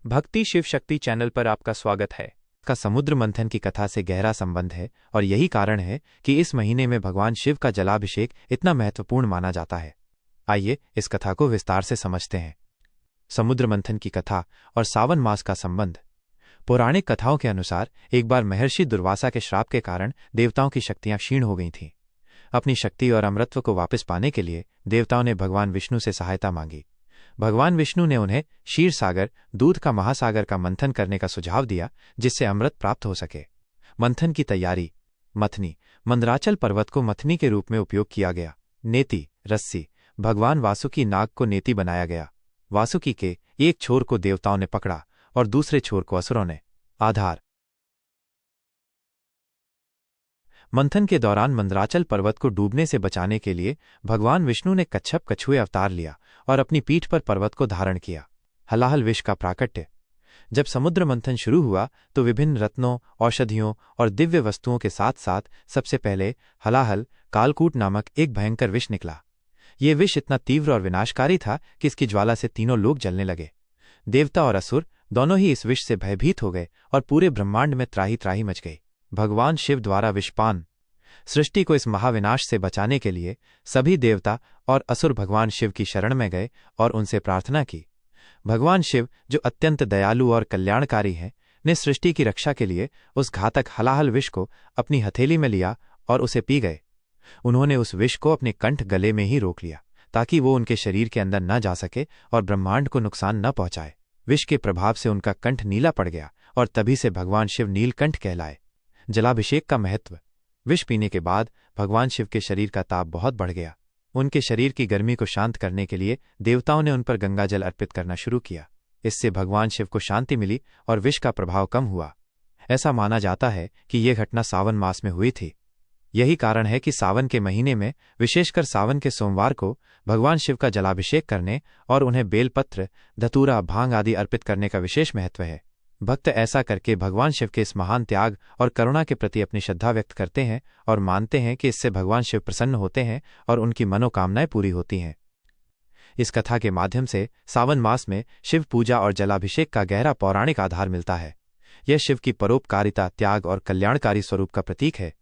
भक्ति शिव शक्ति चैनल पर आपका स्वागत है। का समुद्र मंथन की कथा से गहरा संबंध है और यही कारण है कि इस महीने में भगवान शिव का जलाभिषेक इतना महत्वपूर्ण माना जाता है। आइए इस कथा को विस्तार से समझते हैं। समुद्र मंथन की कथा और सावन मास का संबंध। पौराणिक कथाओं के अनुसार एक बार महर्षि दुर्वासा के श्राप के कारण देवताओं की शक्तियां क्षीण हो गई थीं। अपनी शक्ति और अमृतत्व को वापस पाने के लिए देवताओं ने भगवान विष्णु से सहायता मांगी। भगवान विष्णु ने उन्हें क्षीर सागर, दूध का महासागर का मंथन करने का सुझाव दिया, जिससे अमृत प्राप्त हो सके। मंथन की तैयारी। मथनी। मंदराचल पर्वत को मथनी के रूप में उपयोग किया गया। नेति, रस्सी। भगवान वासुकी नाग को नेति बनाया गया। वासुकी के एक छोर को देवताओं ने पकड़ा और दूसरे छोर को असुरों ने। आधार। मंथन के दौरान मंदराचल पर्वत को डूबने से बचाने के लिए भगवान विष्णु ने कच्छप कछुए अवतार लिया और अपनी पीठ पर पर्वत को धारण किया। हलाहल विष का प्राकट्य। जब समुद्र मंथन शुरू हुआ तो विभिन्न रत्नों, औषधियों और दिव्य वस्तुओं के साथ साथ सबसे पहले हलाहल कालकूट नामक एक भयंकर विष निकला। ये विष इतना तीव्र और विनाशकारी था कि इसकी ज्वाला से तीनों लोग जलने लगे। देवता और असुर दोनों ही इस विष से भयभीत हो गए और पूरे ब्रह्मांड में त्राही त्राही मच गई। भगवान शिव द्वारा विषपान। सृष्टि को इस महाविनाश से बचाने के लिए सभी देवता और असुर भगवान शिव की शरण में गए और उनसे प्रार्थना की। भगवान शिव, जो अत्यंत दयालु और कल्याणकारी हैं, ने सृष्टि की रक्षा के लिए उस घातक हलाहल विष को अपनी हथेली में लिया और उसे पी गए। उन्होंने उस विष को अपने कंठ गले में ही रोक लिया ताकि वो उनके शरीर के अंदर न जा सके और ब्रह्मांड को नुकसान न पहुंचाए। विष के प्रभाव से उनका कंठ नीला पड़ गया और तभी से भगवान शिव नीलकंठ कहलाए। जलाभिषेक का महत्व। विष पीने के बाद भगवान शिव के शरीर का ताप बहुत बढ़ गया। उनके शरीर की गर्मी को शांत करने के लिए देवताओं ने उन पर गंगाजल अर्पित करना शुरू किया। इससे भगवान शिव को शांति मिली और विष का प्रभाव कम हुआ। ऐसा माना जाता है कि यह घटना सावन मास में हुई थी। यही कारण है कि सावन के महीने में, विशेषकर सावन के सोमवार को, भगवान शिव का जलाभिषेक करने और उन्हें बेलपत्र, धतूरा, भांग आदि अर्पित करने का विशेष महत्व है। भक्त ऐसा करके भगवान शिव के इस महान त्याग और करुणा के प्रति अपनी श्रद्धा व्यक्त करते हैं और मानते हैं कि इससे भगवान शिव प्रसन्न होते हैं और उनकी मनोकामनाएं पूरी होती हैं। इस कथा के माध्यम से सावन मास में शिव पूजा और जलाभिषेक का गहरा पौराणिक आधार मिलता है। यह शिव की परोपकारिता, त्याग और कल्याणकारी स्वरूप का प्रतीक है।